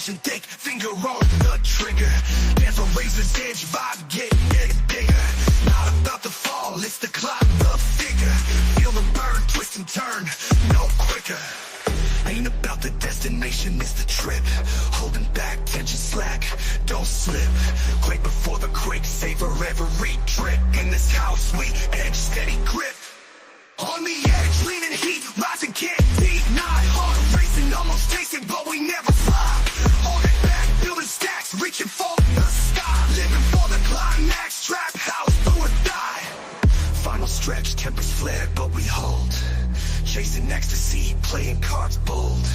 motion, thick finger on the trigger. There's a razor's edge vibe, get bigger. Not about to fall, it's the climb, the figure. Feel the burn, twist and turn, no quicker. Ain't about the destination, it's the trip. Holding back, tension slack, don't slip. Quake before the quake, savor every trip. In this house, we edge, steady grip. On the edge, leaning heat, rising can't beat. Not hard, racing, almost chasing, but we never fly. Holding back, building stacks, reaching for the sky. Living for the climax, trap house, do or die. Final stretch, tempers flare, but we hold. Chasing ecstasy, playing cards bold.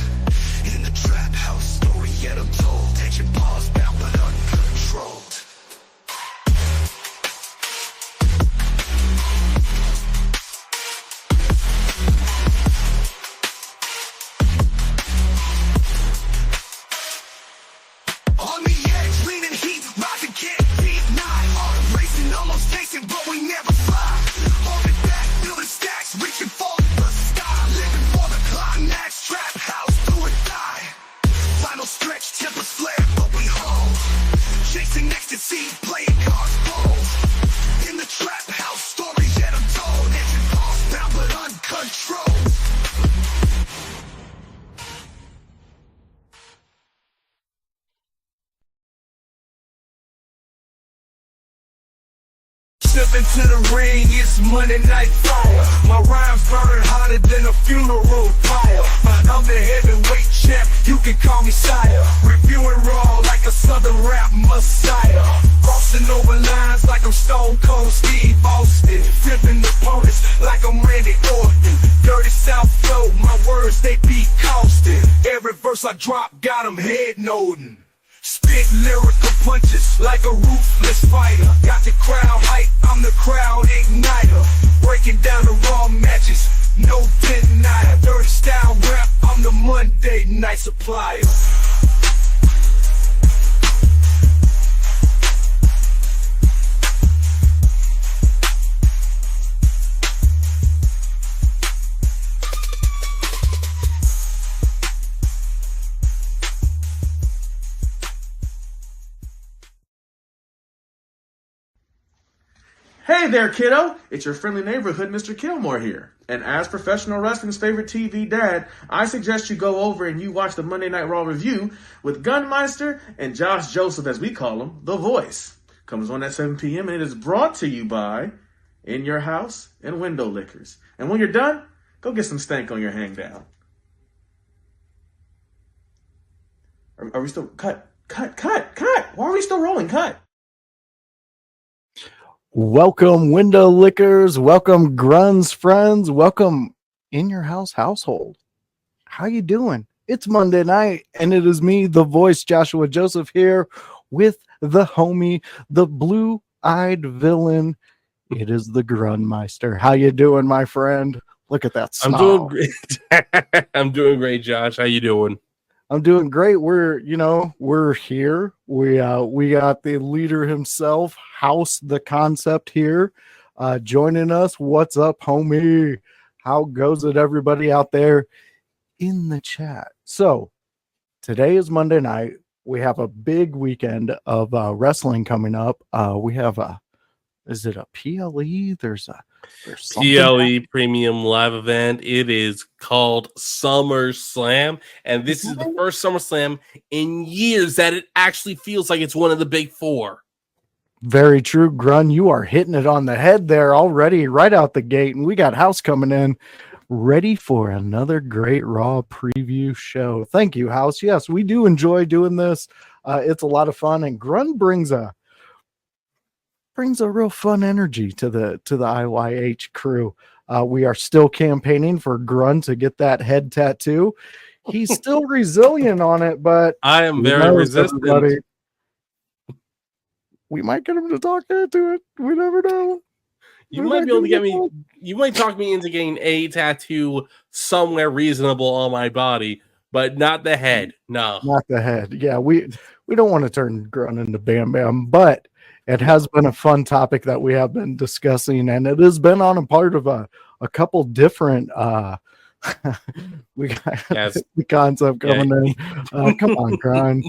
In the trap house, story yet untold. Tension pause, bound but uncontrolled. On the edge, leaning heat, rising can't beat. Not hard, racing, almost chasing, but we never fly. Holding back, building stacks, reaching for the sky. Living for the climax, trap house, do or die. Final stretch, tempers flare, but we hold. Chasing ecstasy, playing cards bold. In the trap house, story yet untold. Engine pause, bound but uncontrolled. Step into the ring, it's Monday Night Fire. My rhymes burning hotter than a funeral pyre. I'm the heavyweight champ, you can call me sire. Reviewing raw like a southern rap messiah. Crossing over lines like I'm Stone Cold Steve Austin. Flipping opponents like I'm Randy Orton. Dirty South flow, my words they be caustic. Every verse I drop got them head nodding. Spit lyrical punches like a ruthless fighter. Got the crowd hype, I'm the crowd igniter. Breaking down the raw matches, no denier. Dirty style rap, I'm the Monday night supplier. Hey there, kiddo! It's your friendly neighborhood, Mr. Kilmore here. And as professional wrestling's favorite TV dad, I suggest you go over and you watch the Monday Night Raw review with Grunmeister and Josh Joseph, as we call him, The Voice. Comes on at 7 p.m. and it is brought to you by In Your House and Window Liquors. And when you're done, go get some stank on your hang down. Are we still... Cut! Why are we still rolling? Cut! Welcome, Window Lickers. Welcome, Grun's friends. Welcome, In Your House household. How you doing? It's Monday night, and it is me, the voice, Joshua Joseph, here with the homie, the blue-eyed villain. It is the Grunmeister. How you doing, my friend? Look at that smile. I'm doing great. I'm doing great, Josh. How you doing? I'm doing great. We're here. We got the leader himself, House the Concept here, joining us. What's up, homie? How goes it, everybody out there in the chat? So today is Monday night. We have a big weekend of wrestling coming up. We have is it a PLE? There's PLE Premium Live Event. It is called SummerSlam, and this is the first SummerSlam in years that it actually feels like it's one of the big four. Very true, Grun. You are hitting it on the head there already, right out the gate, and we got House coming in, ready for another great Raw preview show. Thank you, House. Yes, we do enjoy doing this. It's a lot of fun, and Grun brings a real fun energy to the IYH crew. We are still campaigning for Grun to get that head tattoo. He's still resilient on it, but I am very resistant. Everybody. We might get him to talk into it. We never know. You might be able to get me. You might talk me into getting a tattoo somewhere reasonable on my body, but not the head. No, not the head. Yeah, we don't want to turn Grun into Bam Bam, but it has been a fun topic that we have been discussing, and it has been on a part of a couple different We got Yes. the concept coming in. Come on, Grun.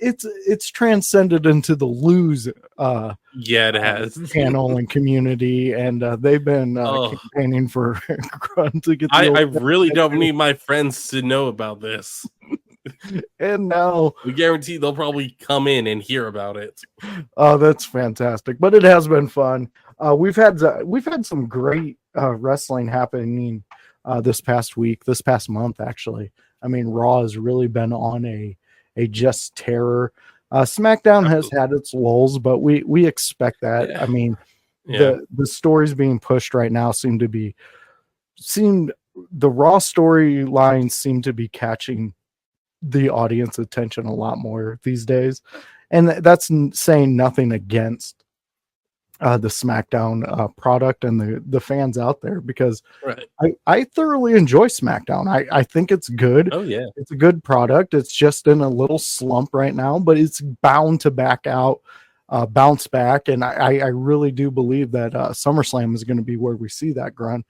It's transcended into the lose Yeah, it has. panel and community, and they've been Oh, campaigning for Grun to get the I old really don't need my friends to know about this. and now We guarantee they'll probably come in and hear about it. oh, that's fantastic. But it has been fun. We've had some great wrestling happening this past week, this past month, actually. I mean, Raw has really been on a just terror. SmackDown has had its lulls, but we expect that. Yeah. I mean, Yeah. the stories being pushed right now seem the Raw storylines seem to be catching the audience attention a lot more these days, and that's saying nothing against the SmackDown product and the fans out there, because Right. I thoroughly enjoy SmackDown. I think it's good. Oh yeah. It's a good product. It's just in a little slump right now, but it's bound to bounce back. And I really do believe that SummerSlam is going to be where we see that, Grun.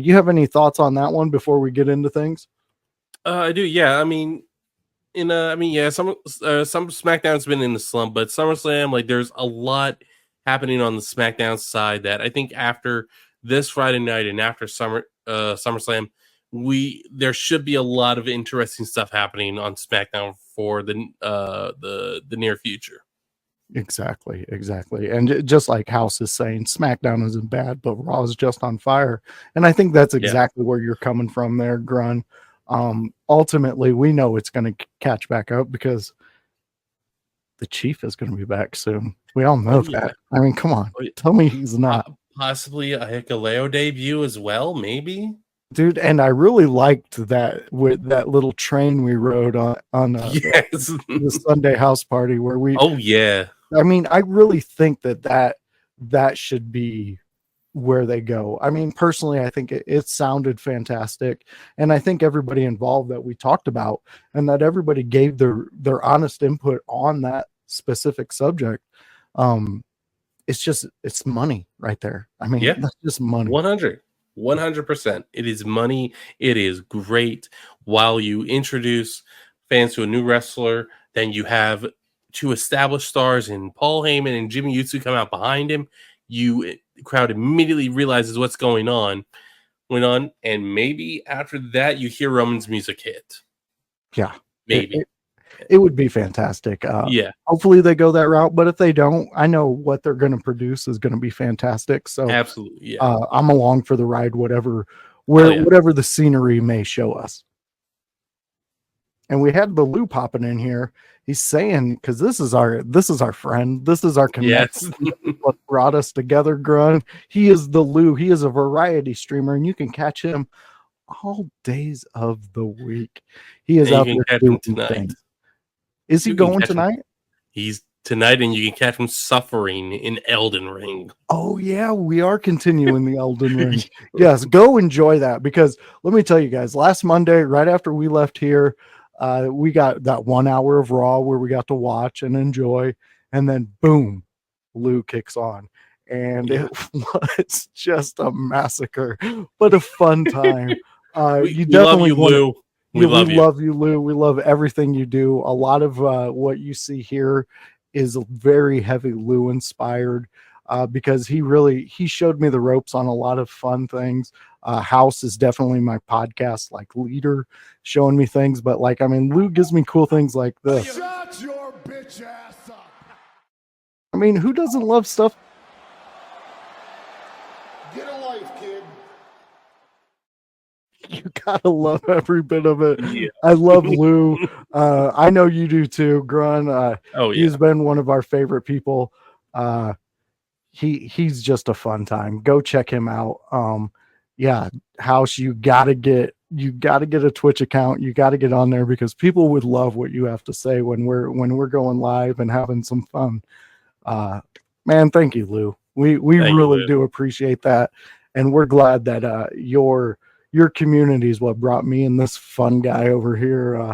You have any thoughts on that one before we get into things? I do. Yeah. I mean, some SmackDown's been in the slump, but SummerSlam, like, there's a lot happening on the SmackDown side that I think after this Friday night and after SummerSlam, there should be a lot of interesting stuff happening on SmackDown for the near future. Exactly. And just like House is saying, SmackDown isn't bad, but Raw is just on fire. And I think that's exactly where you're coming from there, Grun. Ultimately, we know it's going to catch back up because the Chief is going to be back soon. We all know that. I mean, come on. Tell me he's not. Possibly a Hikuleo debut as well, maybe? Dude, and I really liked that with that little train we rode on the Sunday house party where we. Oh yeah. I mean, I really think that should be where they go. I mean, personally, I think it sounded fantastic, and I think everybody involved that we talked about, and that everybody gave their honest input on that specific subject. It's money right there. I mean, that's just money. 100%. It is money. It is great. While you introduce fans to a new wrestler, then you have two established stars in Paul Heyman and Jimmy Uso come out behind him. The crowd immediately realizes what's going on, and maybe after that you hear Roman's music hit. Yeah, maybe it would be fantastic. Hopefully they go that route, but if they don't, I know what they're going to produce is going to be fantastic. So absolutely, I'm along for the ride, whatever the scenery may show us. And we had Baloo popping in here. He's saying, because this is our friend, this is our connection. Yes. What brought us together, Grun. He is the Lou. He is a variety streamer, and you can catch him all days of the week. He is out there doing things. Is he going tonight? He's tonight, and you can catch him suffering in Elden Ring. Oh yeah, we are continuing the Elden Ring. Yes, go enjoy that, because let me tell you guys, last Monday, right after we left here, we got that 1 hour of Raw where we got to watch and enjoy, and then boom, Lou kicks on, and it was just a massacre, but a fun time. You definitely love you, Lou. We love you, Lou. We love everything you do. A lot of what you see here is very heavy Lou inspired, because he showed me the ropes on a lot of fun things. House is definitely my podcast leader, showing me things, but Lou gives me cool things like this. Shut your bitch ass up. I mean, who doesn't love stuff? Get a life, kid. You gotta love every bit of it. Yeah. I love Lou. I know you do too, Grun. He's been one of our favorite people. He's just a fun time. Go check him out. House, you gotta get a Twitch account. You gotta get on there, because people would love what you have to say when we're going live and having some fun. Man, thank you, Lou. We really do appreciate that, and we're glad that your community is what brought me and this fun guy over here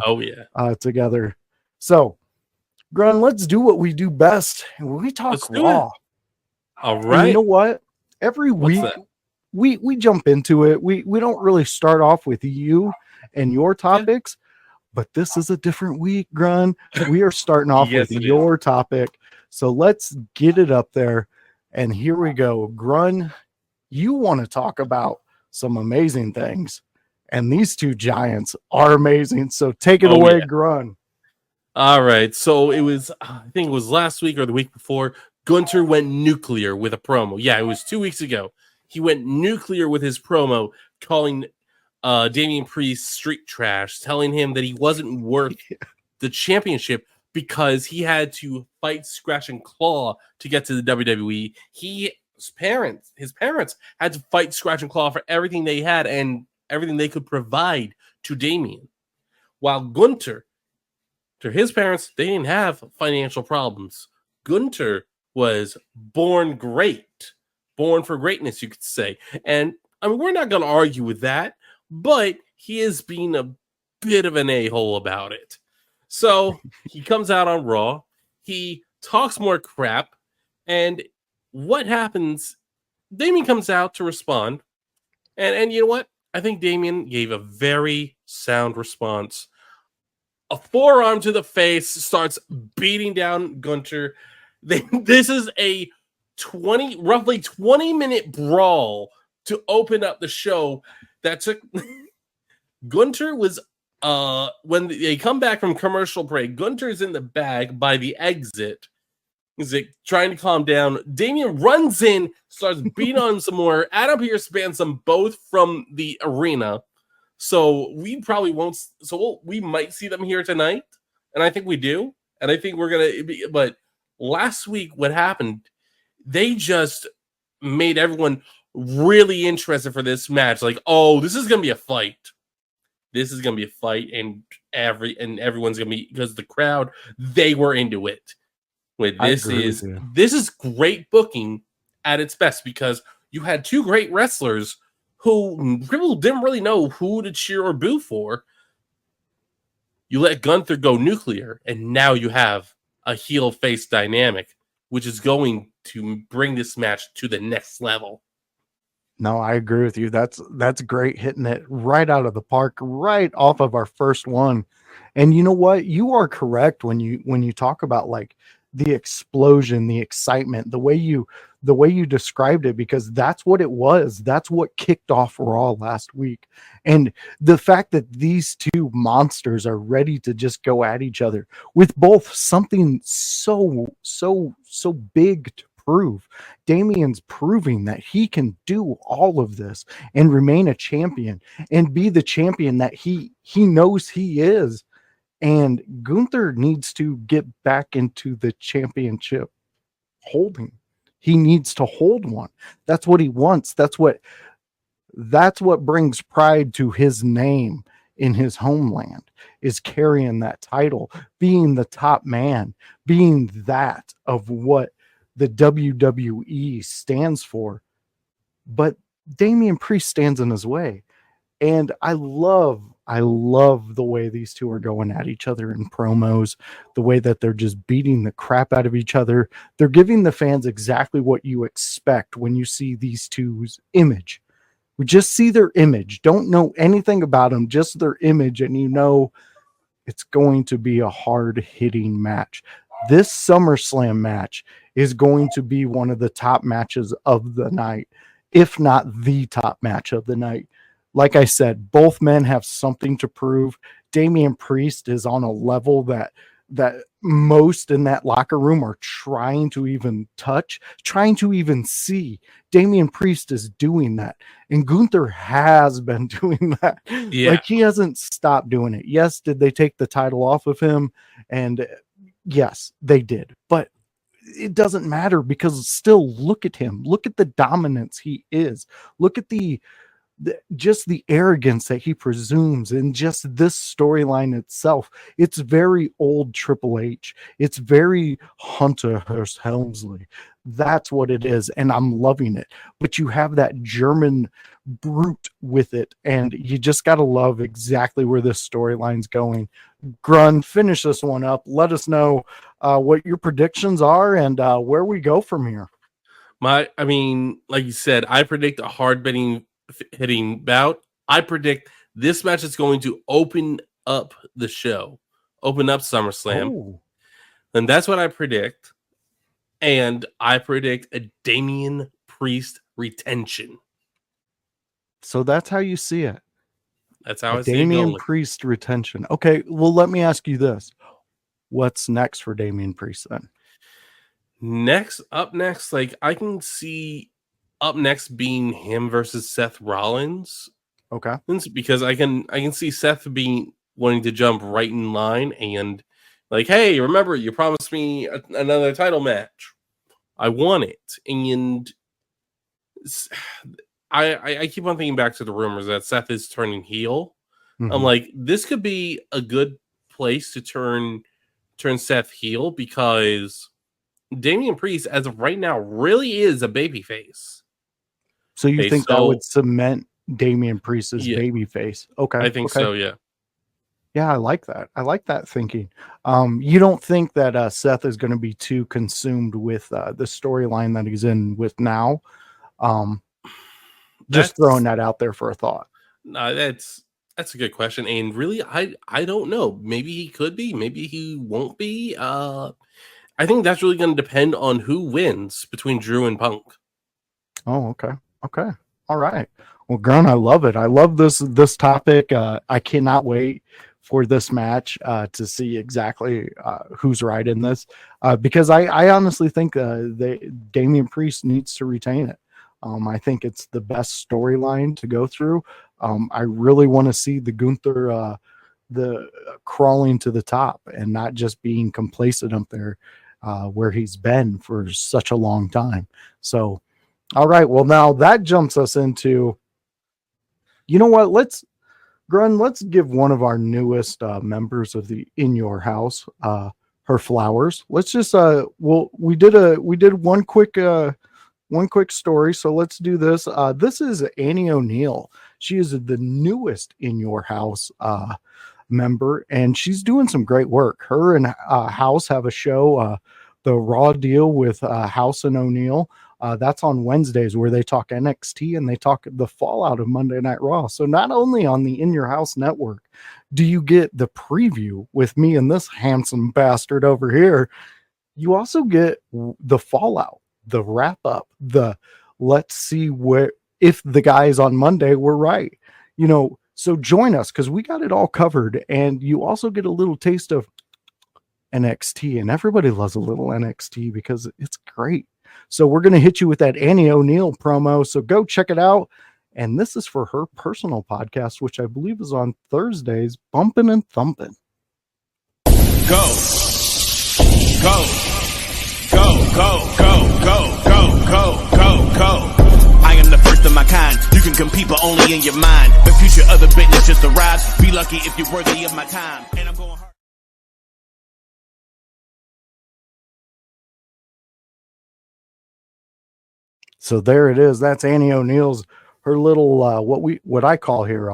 together. So, Grun, let's do what we do best. We talk Raw. All right. And you know what? Every week we jump into it. We don't really start off with you and your topics, but this is a different week, Grun. We are starting off Yes, with it is. your topic. So let's get it up there. And here we go. Grun, you want to talk about some amazing things. And these two giants are amazing. So take it away, Grun. All right. So it was, I think it was last week or the week before, Gunter went nuclear with a promo. Yeah, it was 2 weeks ago. He went nuclear with his promo, calling Damian Priest street trash, telling him that he wasn't worth the championship because he had to fight, scratch, and claw to get to the WWE. His parents had to fight, scratch, and claw for everything they had and everything they could provide to Damian. While Gunter, to his parents, they didn't have financial problems. Gunter was born great, born for greatness, you could say. And I mean, we're not going to argue with that, but he is being a bit of an a-hole about it. So he comes out on Raw, he talks more crap, and what happens? Damian comes out to respond, and you know what? I think Damian gave a very sound response. A forearm to the face, starts beating down Gunter. This is a roughly 20-minute brawl to open up the show. That took Gunter was when they come back from commercial break, Gunter's in the bag by the exit. He's like trying to calm down. Damian runs in, starts beating on some more. Adam Pearce bans them both from the arena. So we probably won't. So we might see them here tonight, and I think we do. And I think we're gonna. But last week, what happened? They just made everyone really interested for this match. Like, oh, this is gonna be a fight. This is gonna be a fight, and everyone's gonna be, because the crowd, they were into it. This is great booking at its best, because you had two great wrestlers who people didn't really know who to cheer or boo for. You let Gunther go nuclear, and now you have a heel-face dynamic, which is going to bring this match to the next level. No, I agree with you. That's great, hitting it right out of the park, right off of our first one. And you know what? You are correct when you talk about like the explosion, the excitement, the way you described it, because that's what it was. That's what kicked off Raw last week. And the fact that these two monsters are ready to just go at each other with both something so big to prove. Damian's proving that he can do all of this and remain a champion and be the champion that he knows he is. And Gunther needs to get back into the championship holding. He needs to hold one. That's what he wants. That's what brings pride to his name in his homeland, is carrying that title, being the top man, being that of what the WWE stands for. But Damian Priest stands in his way. And I love the way these two are going at each other in promos, the way that they're just beating the crap out of each other. They're giving the fans exactly what you expect when you see these two's image. We just see their image, don't know anything about them, just their image, and you know it's going to be a hard-hitting match. This SummerSlam match is going to be one of the top matches of the night, if not the top match of the night. Like I said, both men have something to prove. Damian Priest is on a level that most in that locker room are trying to even touch, trying to even see. Damian Priest is doing that. And Gunther has been doing that. Yeah. Like, he hasn't stopped doing it. Yes, did they take the title off of him? And yes, they did. But it doesn't matter, because still, look at him. Look at the dominance he is. Look at just the arrogance that he presumes in just this storyline itself. It's very old Triple H. It's very Hunter Hearst Helmsley. That's what it is, and I'm loving it. But you have that German brute with it, and you just got to love exactly where this storyline's going. Grun, finish this one up. Let us know what your predictions are and where we go from here. I mean, like you said, I predict a hard hitting bout. I predict this match is going to open up the show, open up SummerSlam. Oh, And that's what I predict. And I predict a Damian Priest retention. so that's how you see it. That's how A I see it Damian going. Priest retention. Okay, well, let me ask you this. What's next for Damian Priest then? Up next, like I can see up next being him versus Seth Rollins. Okay. Because I can see Seth being wanting to jump right in line and like, hey, remember you promised me another title match. I want it. And I keep on thinking back to the rumors that Seth is turning heel. Mm-hmm. I'm like, this could be a good place to turn Seth heel because Damian Priest, as of right now, really is a babyface. So you think that would cement Damian Priest's babyface? Okay. I think so, yeah. Yeah, I like that. I like that thinking. You don't think that Seth is going to be too consumed with the storyline that he's in with now? Just throwing that out there for a thought. No, that's a good question. And really, I don't know. Maybe he could be. Maybe he won't be. I think that's really going to depend on who wins between Drew and Punk. Oh, okay. Okay. All right. Well, Grun, I love it. I love this topic. I cannot wait for this match to see exactly who's right in this because I honestly think Damian Priest needs to retain it. I think it's the best storyline to go through. I really want to see the Gunther crawling to the top and not just being complacent up there where he's been for such a long time. So, all right. Well, now that jumps us into, you know what? Let's give one of our newest members of the In Your House her flowers. Let's just we did one quick story, so let's do this. This is Annie O'Neill. She is the newest In Your House member, and she's doing some great work. Her and House have a show, the Raw Deal with House and O'Neill. That's on Wednesdays where they talk NXT and they talk the fallout of Monday Night Raw. So not only on the In Your House network do you get the preview with me and this handsome bastard over here, you also get the fallout, the wrap up, the let's see if the guys on Monday were right. So join us because we got it all covered. And you also get a little taste of NXT, and everybody loves a little NXT because it's great. So we're going to hit you with that Annie O'Neill promo. So go check it out. And this is for her personal podcast, which I believe is on Thursdays, Bumpin' and Thumpin'. Go. Go. Go, go, go, go, go, go, go, go. I am the first of my kind. You can compete, but only in your mind. The future of the business just arrives. Be lucky if you're worthy of my time. And I'm going hard. So there it is. That's Annie O'Neill's, her little what I call here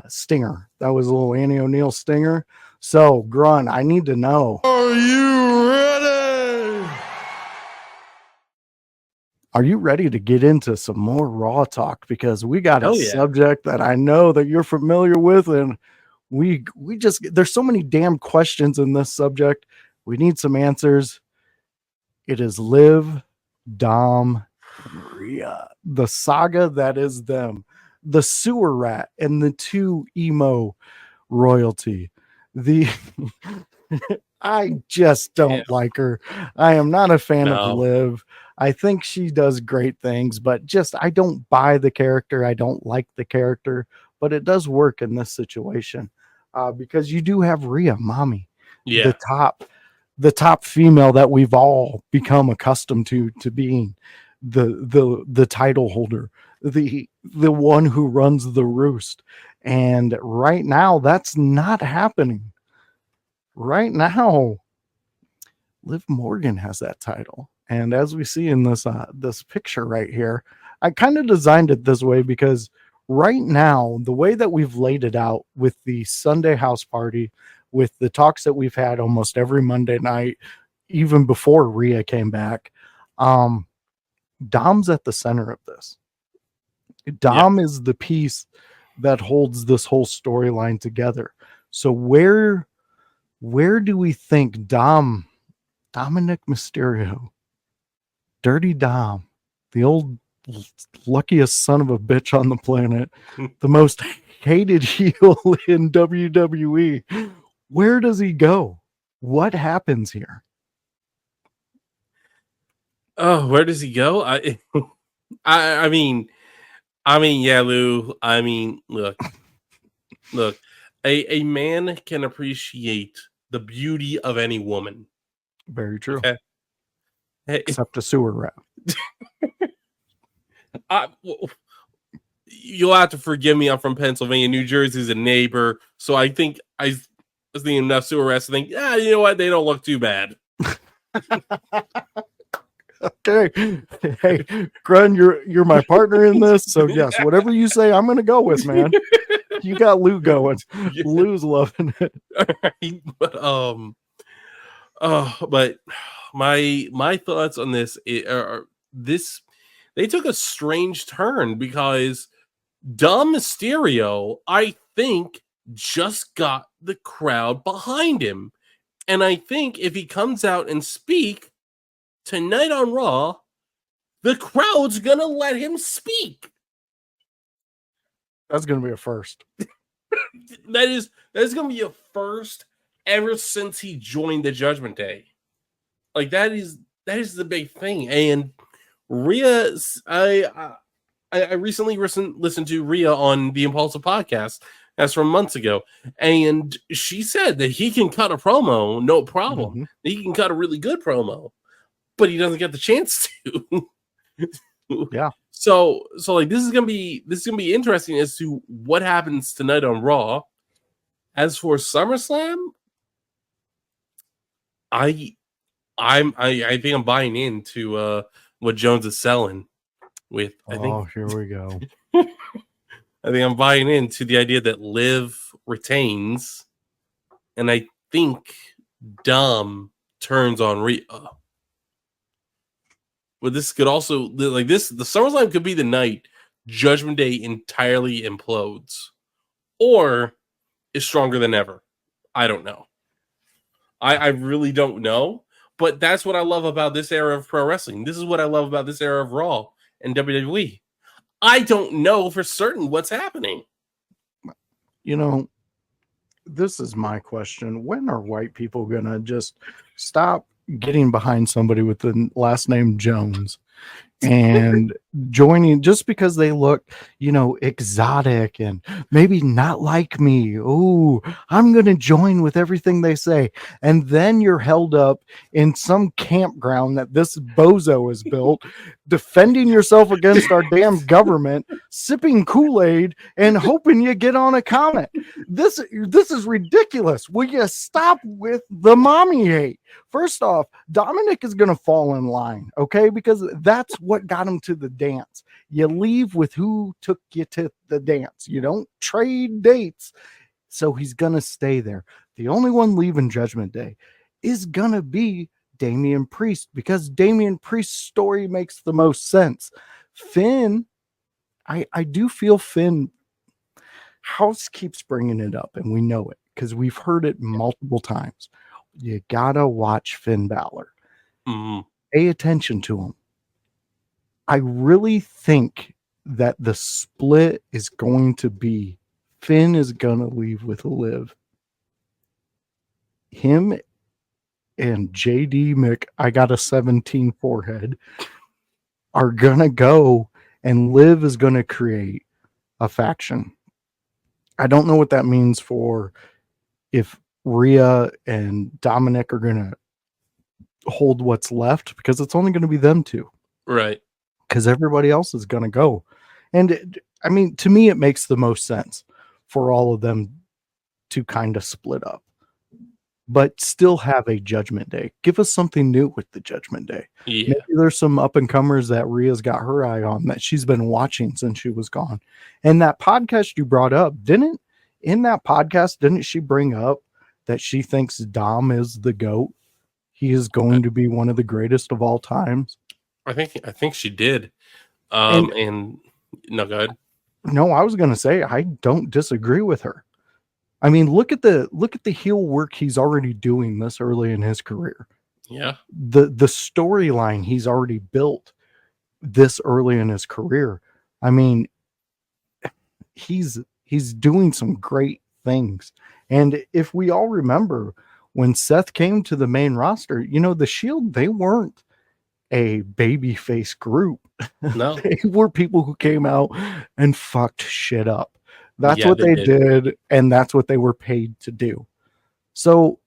stinger. That was a little Annie O'Neill stinger. So Grun, I need to know. Are you ready? Are you ready to get into some more Raw talk? Because we got a subject that I know that you're familiar with, and we just there's so many damn questions in this subject. We need some answers. It is Liv, Dom, and Rhea, the saga that is them, the sewer rat, and the two emo royalty. I just don't like her. I am not a fan of Liv. I think she does great things, but I don't buy the character. I don't like the character, but it does work in this situation because you do have Rhea, mommy, the top female that we've all become accustomed to being the title holder, the one who runs the roost. And right now, that's not happening. Right now, Liv Morgan has that title. And as we see in this picture right here, I kind of designed it this way because right now, the way that we've laid it out with the Sunday house party, with the talks that we've had almost every Monday night, even before Rhea came back, Dom's at the center of this. Dom is the piece that holds this whole storyline together. So where do we think Dominic Mysterio, Dirty Dom, the old luckiest son of a bitch on the planet, the most hated heel in WWE, where does he go? What happens here? Oh, where does he go? I mean, yeah, Lou. I mean, look, a man can appreciate the beauty of any woman. Very true. Okay? Hey, except a sewer rat. You'll have to forgive me. I'm from Pennsylvania. New Jersey's a neighbor, so I think I was thinking enough sewer rats to think, yeah, you know what? They don't look too bad. Okay. Hey, Grun, you're my partner in this. So yes, whatever you say, I'm gonna go with, man. You got Lou going. Yeah. Lou's loving it. Right. But my thoughts on this are this. They took a strange turn because Dom Mysterio, I think, just got the crowd behind him. And I think if he comes out and speak tonight on Raw, the crowd's gonna let him speak. That's gonna be a first. That's gonna be a first ever since he joined the Judgment Day. Like that is the big thing. And Rhea, I recently listened to Rhea on the Impulsive podcast. That's from months ago, and she said that he can cut a promo, no problem. Mm-hmm. He can cut a really good promo, but he doesn't get the chance to. Yeah. So like this is gonna be interesting as to what happens tonight on Raw. As for SummerSlam, I think I'm buying into what Jones is selling. With here we go. I think I'm buying into the idea that Liv retains, and I think Dom turns on Rhea. But this could also the SummerSlam could be the night Judgment Day entirely implodes, or is stronger than ever. I don't know. I really don't know. But that's what I love about this era of pro wrestling. This is what I love about this era of Raw and WWE. I don't know for certain what's happening. You know, this is my question. When are white people going to just stop getting behind somebody with the last name Jones and joining just because they look, exotic and maybe not like me? Oh, I'm going to join with everything they say. And then you're held up in some campground that this bozo has built, defending yourself against our damn government, sipping Kool-Aid and hoping you get on a comment. This is ridiculous. Will you stop with the mommy hate? First off, Dominic is going to fall in line, okay? Because that's what got him to the dance. You leave with who took you to the dance. You don't trade dates. So he's going to stay there. The only one leaving Judgment Day is going to be Damian Priest, because Damian Priest's story makes the most sense. Finn, I do feel Finn, House keeps bringing it up, and we know it because we've heard it multiple times. You gotta watch Finn Balor. Mm-hmm. Pay attention to him. I really think that the split is going to be Finn is gonna leave with Liv. Him and JD Mick, I got a 17 forehead, are gonna go, and Liv is gonna create a faction. I don't know what that means for if Rhea and Dominic are gonna hold what's left, because it's only going to be them two, right? Because everybody else is going to go. And I mean, to me, it makes the most sense for all of them to kind of split up, but still have a Judgment Day. Give us something new with the Judgment Day. Yeah. Maybe there's some up and comers that Rhea's got her eye on that she's been watching since she was gone. And that podcast you brought up, didn't she bring up that she thinks Dom is the GOAT? He is going to be one of the greatest of all times. I think she did. And no, go ahead. No, I was going to say I don't disagree with her. I mean, look at the heel work he's already doing this early in his career. Yeah. The storyline he's already built this early in his career. I mean, he's doing some great things. And if we all remember when Seth came to the main roster, the Shield, they weren't a babyface group. No. They were people who came out and fucked shit up. That's what they did, and that's what they were paid to do. So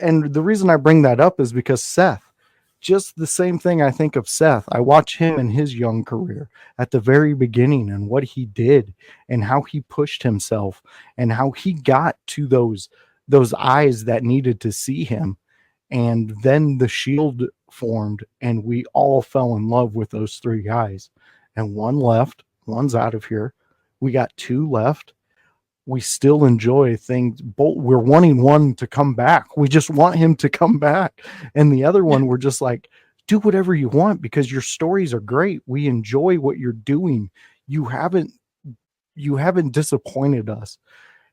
and the reason I bring that up is because Seth, just the same thing I think of Seth. I watch him in his young career at the very beginning and what he did and how he pushed himself and how he got to those eyes that needed to see him. And then the Shield formed and we all fell in love with those three guys. And one left, one's out of here. We got two left. We still enjoy things. We're wanting one to come back. We just want him to come back. And the other one, we're just like, do whatever you want because your stories are great. We enjoy what you're doing. You haven't disappointed us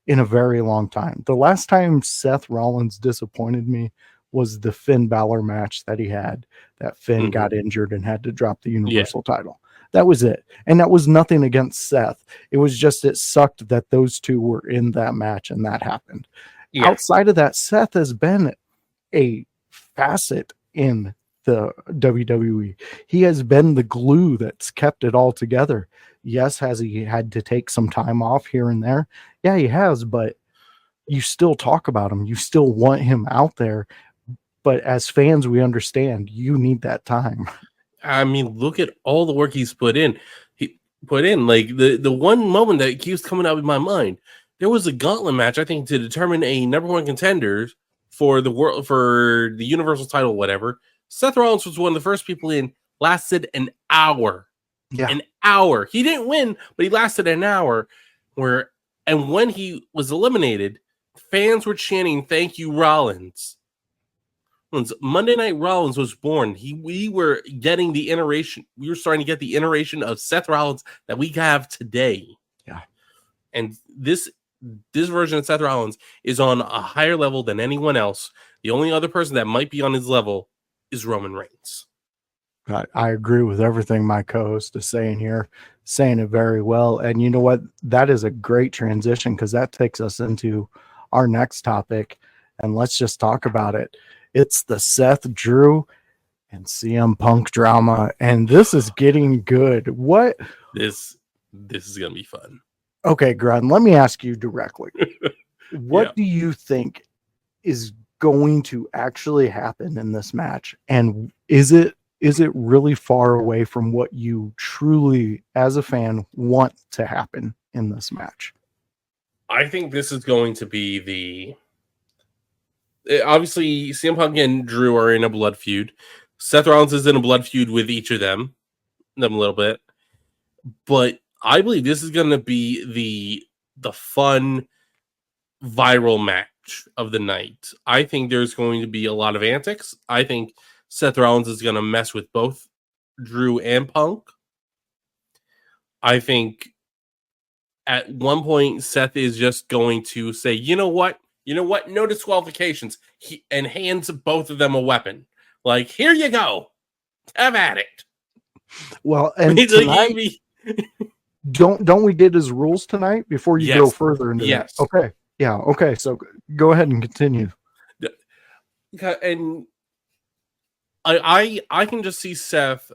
in a very long time. The last time Seth Rollins disappointed me was the Finn Balor match that he had, that Finn got injured and had to drop the Universal title. That was it. And that was nothing against Seth. It was just, it sucked that those two were in that match and that happened. Yeah. Outside of that, Seth has been a facet in the WWE. He has been the glue that's kept it all together. Yes, has he had to take some time off here and there? Yeah, he has, but you still talk about him. You still want him out there. But as fans, we understand you need that time. I mean, look at all the work he's put in. He put in like the one moment that keeps coming out in my mind. There was a gauntlet match, I think, to determine a number one contender for the world, for the Universal title, whatever. Seth Rollins was one of the first people in. Lasted an hour. Yeah, an hour. He didn't win, but he lasted an hour. And when he was eliminated, fans were chanting, "Thank you, Rollins." Monday Night Rollins was born, we were getting the iteration. We were starting to get the iteration of Seth Rollins that we have today. Yeah. And this version of Seth Rollins is on a higher level than anyone else. The only other person that might be on his level is Roman Reigns. I agree with everything my co-host is saying here, saying it very well. And you know what? That is a great transition because that takes us into our next topic. And let's just talk about it. It's the Seth, Drew, and CM Punk drama, and this is getting good. What? This is gonna be fun. Okay, Grun, let me ask you directly. What do you think is going to actually happen in this match? And is it really far away from what you truly, as a fan, want to happen in this match? I think this is going to be obviously, CM Punk and Drew are in a blood feud. Seth Rollins is in a blood feud with each of them a little bit. But I believe this is going to be the fun, viral match of the night. I think there's going to be a lot of antics. I think Seth Rollins is going to mess with both Drew and Punk. I think at one point, Seth is just going to say, you know what? No disqualifications. And hands both of them a weapon. Like, here you go. Have at it. Well, and tonight, don't we get his rules tonight before you go further into that? Okay. Yeah. Okay. So go ahead and continue. And I can just see Seth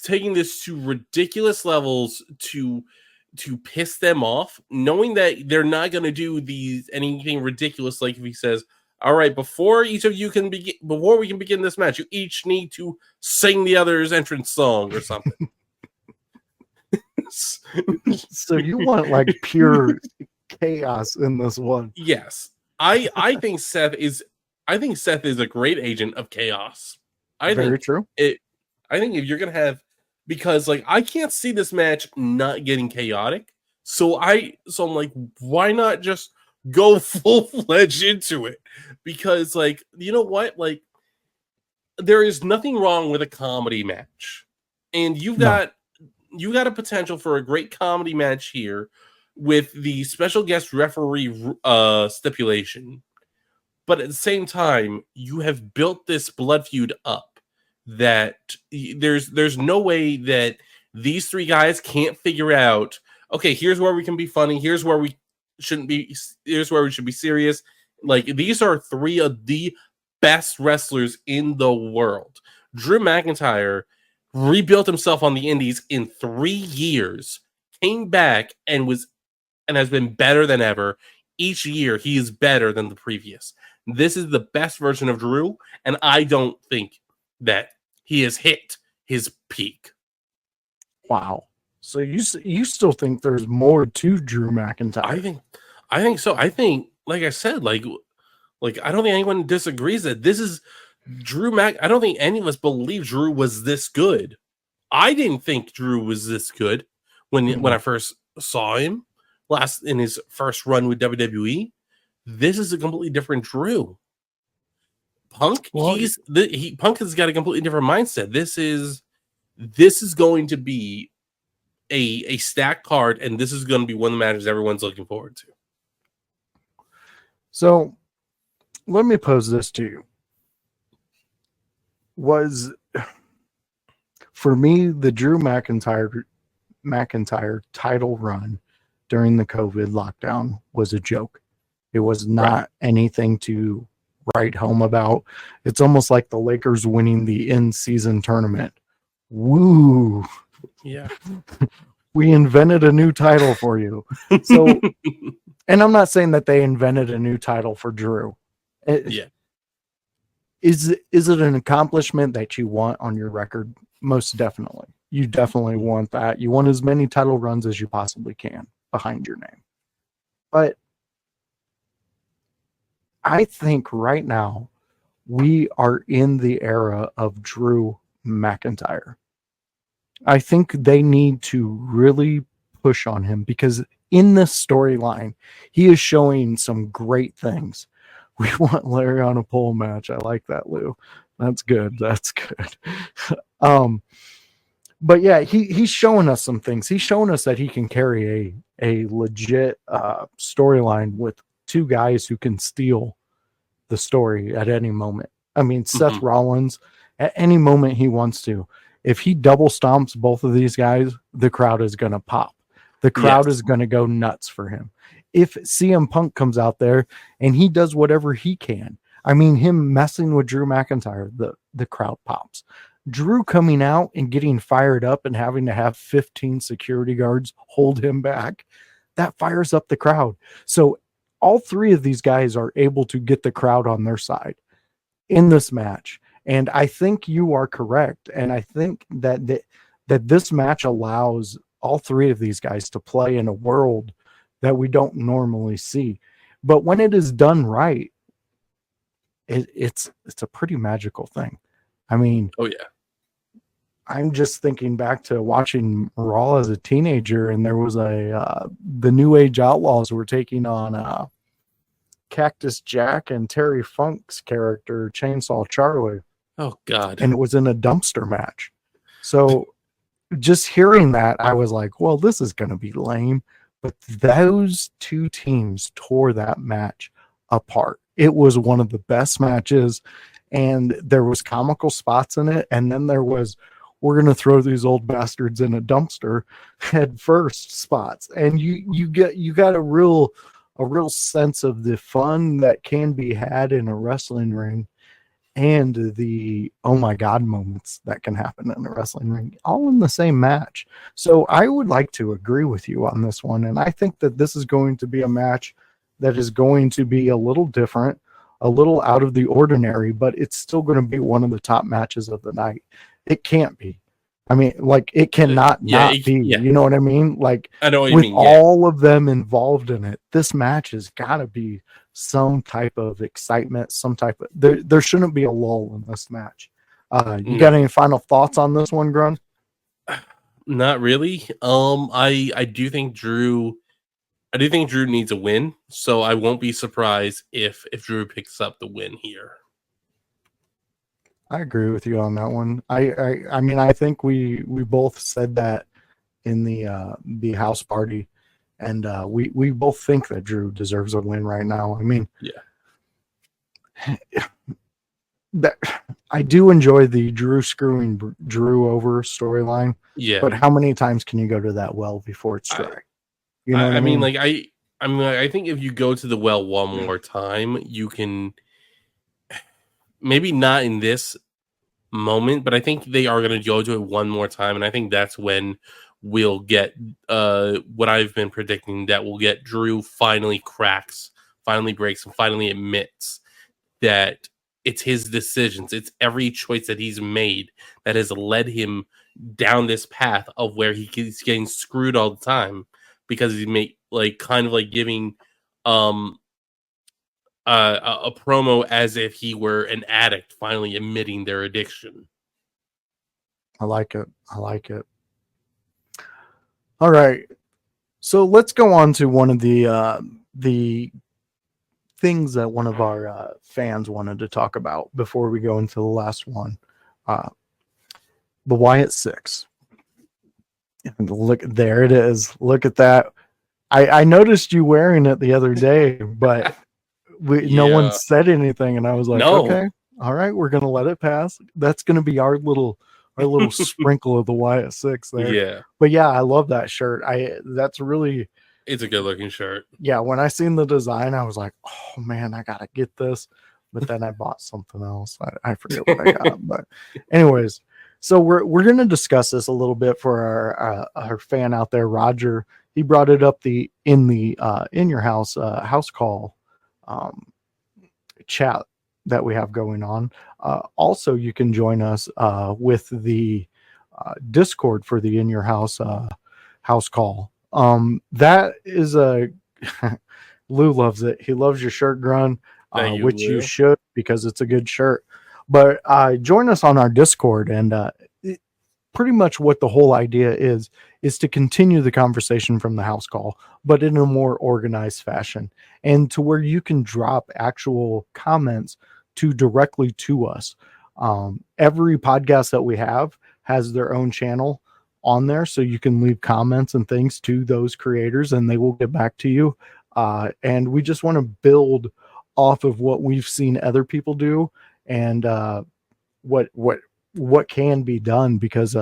taking this to ridiculous levels to piss them off, knowing that they're not going to do anything ridiculous. Like if he says, all right, before we can begin this match, you each need to sing the other's entrance song or something. So you want like pure chaos in this one? Yes. I think Seth is a great agent of chaos. Very true. I think if you're going to have, because like I can't see this match not getting chaotic. So I'm like, why not just go full-fledged into it? Because like, you know what? Like there is nothing wrong with a comedy match, and you've got a potential for a great comedy match here with the special guest referee stipulation. But at the same time, you have built this blood feud up that there's no way that these three guys can't figure out, okay, here's where we can be funny, here's where we shouldn't be, here's where we should be serious. Like, these are three of the best wrestlers in the world. Drew McIntyre rebuilt himself on the indies in 3 years, came back and has been better than ever. Each year he is better than the previous. This is the best version of Drew, and I don't think that he has hit his peak. Wow. So you still think there's more to Drew McIntyre? I think so. I think, like I said, like I don't think anyone disagrees that this is Drew Mac. I don't think any of us believe Drew was this good. I didn't think Drew was this good when I first saw him last in his first run with WWE. This is a completely different Drew. Punk, Punk has got a completely different mindset. This is going to be a stacked card, and this is going to be one of the matches everyone's looking forward to. So, let me pose this to you. For me, the Drew McIntyre title run during the COVID lockdown was a joke. It was not anything to write home about. It's almost like the Lakers winning the in-season tournament. Woo! Yeah. We invented a new title for you. So, and I'm not saying that they invented a new title for Drew. Is it an accomplishment that you want on your record? Most definitely. You definitely want that. You want as many title runs as you possibly can behind your name. But I think right now we are in the era of Drew McIntyre. I think they need to really push on him because in this storyline, he is showing some great things. We want Larry on a pole match. I like that, Lou. That's good. That's good. But yeah, he's showing us some things. He's showing us that he can carry a legit storyline with two guys who can steal the story at any moment. I mean, Seth Rollins, at any moment he wants to. If he double stomps both of these guys, the crowd is going to pop. The crowd is going to go nuts for him. If CM Punk comes out there and he does whatever he can, I mean, him messing with Drew McIntyre, the crowd pops. Drew coming out and getting fired up and having to have 15 security guards hold him back, that fires up the crowd. So all three of these guys are able to get the crowd on their side in this match. And I think you are correct. And I think that this match allows all three of these guys to play in a world that we don't normally see. But when it is done right, it's a pretty magical thing. I mean, oh yeah. I'm just thinking back to watching Raw as a teenager, and there was the New Age Outlaws were taking on Cactus Jack and Terry Funk's character, Chainsaw Charlie. Oh, God. And it was in a dumpster match. So just hearing that, I was like, well, this is going to be lame. But those two teams tore that match apart. It was one of the best matches, and there was comical spots in it. And then there was, we're going to throw these old bastards in a dumpster head first spots. And you got a real sense of the fun that can be had in a wrestling ring and the oh my god moments that can happen in a wrestling ring, all in the same match. So I would like to agree with you on this one, and I think that this is going to be a match that is going to be a little different, a little out of the ordinary, but it's still going to be one of the top matches of the night. It can't be. I mean, like, it cannot be. Yeah. You know what I mean? Like, I know what with you mean. All of them involved in it, this match has got to be some type of excitement, some type of there shouldn't be a lull in this match. You got any final thoughts on this one, Grun? Not really. I do think Drew needs a win, so I won't be surprised if Drew picks up the win here. I agree with you on that one. I mean, I think we both said that in the house party, and we both think that Drew deserves a win right now. I mean, Yeah. that I do enjoy the Drew screwing Drew over storyline, Yeah. but how many times can you go to that well before it's dry? You know what I mean, mean? like I think if you go to the well one more time, you can maybe not in this moment, but I think they are going to go to it one more time, and I think that's when we'll get what I've been predicting, that we'll get Drew finally cracks, finally breaks, and finally admits that it's his decisions, it's every choice that he's made that has led him down this path of where he's getting screwed all the time, because he made like kind of like giving um a promo as if he were an addict finally admitting their addiction. I like it. I like it. All right. So let's go on to one of the things that one of our fans wanted to talk about before we go into the last one. Uh, the Wyatt Six. And look, there it is. Look at that. I noticed you wearing it the other day, but no one Yeah. said anything, and I was like, No. okay, all right, we're gonna let it pass. That's gonna be our little sprinkle of the Wyatt Six there. Yeah. But yeah, I love that shirt. That's really, It's a good looking shirt. yeah. When I seen the design, I was like, oh man, I gotta get this. But then I bought something else. I forget what I got. But anyways, so we're gonna discuss this a little bit for our fan out there, Roger. He brought it up in your house house call chat that we have going on. Also, you can join us with the Discord for the In Your House house call. That is a Lou loves it. He loves your shirt, Grun, Thank you, which Lou. you should, because it's a good shirt. But join us on our Discord, and pretty much what the whole idea is to continue the conversation from the house call, but in a more organized fashion, and to where you can drop actual comments directly to us. Every podcast that we have has their own channel on there, so you can leave comments and things to those creators, and they will get back to you. And we just want to build off of what we've seen other people do, and what can be done, because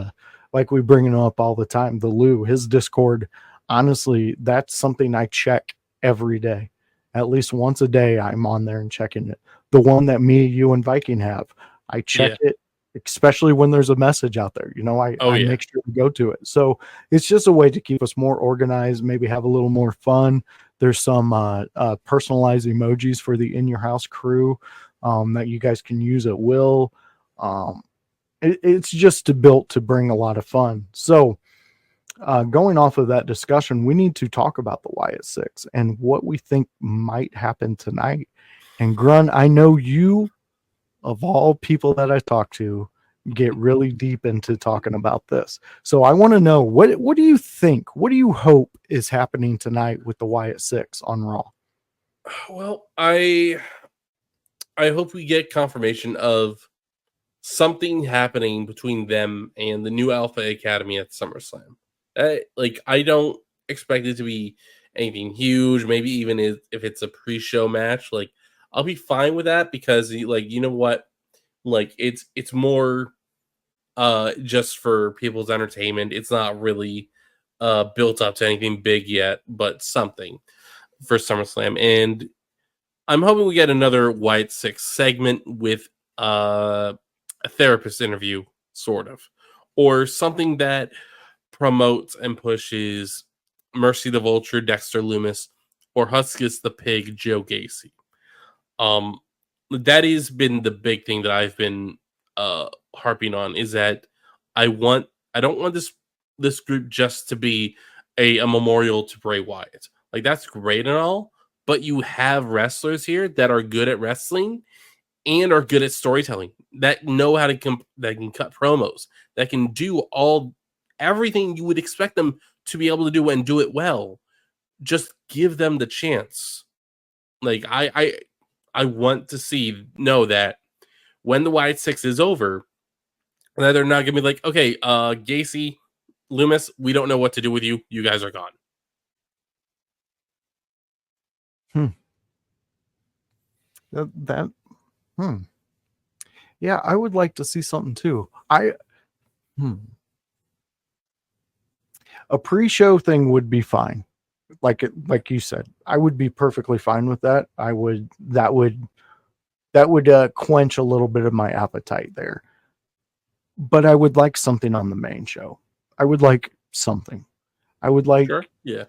like we bring it up all the time, the Lou, his Discord, honestly, that's something I check every day. At least once a day I'm on there and checking it. The one that me, you, and Viking have, I check it, especially when there's a message out there. I make sure to go to it. So it's just a way to keep us more organized, maybe have a little more fun. There's some personalized emojis for the In Your House crew that you guys can use at will. It's just built to bring a lot of fun. So going off of that discussion, we need to talk about the Wyatt Six and what we think might happen tonight. And Grun, I know you, of all people that I talk to, get really deep into talking about this. So I want to know, what do you think? What do you hope is happening tonight with the Wyatt Six on Raw? Well, I hope we get confirmation of something happening between them and the new Alpha Academy at SummerSlam. I don't expect it to be anything huge. Maybe even if it's a pre-show match, like I'll be fine with that, because you know what, like it's more just for people's entertainment. It's not really built up to anything big yet, but something for SummerSlam. And I'm hoping we get another Wyatt Six segment with a therapist interview, sort of, or something that promotes and pushes Mercy the Vulture, Dexter Loomis, or Huskus the Pig, Joe Gacy. That has been the big thing that I've been harping on, is that I don't want this group just to be a memorial to Bray Wyatt. Like, that's great and all, but you have wrestlers here that are good at wrestling and are good at storytelling, that know how to that can cut promos, that can do everything you would expect them to be able to do and do it well. Just give them the chance. Like, I want to know that when the Wyatt Six is over, that they're not gonna be like, okay, Gacy, Loomis, we don't know what to do with you. You guys are gone. Yeah, I would like to see something too. A pre-show thing would be fine. Like you said, I would be perfectly fine with that. That would quench a little bit of my appetite there. But I would like something on the main show. I would like something. I would like, sure, yeah.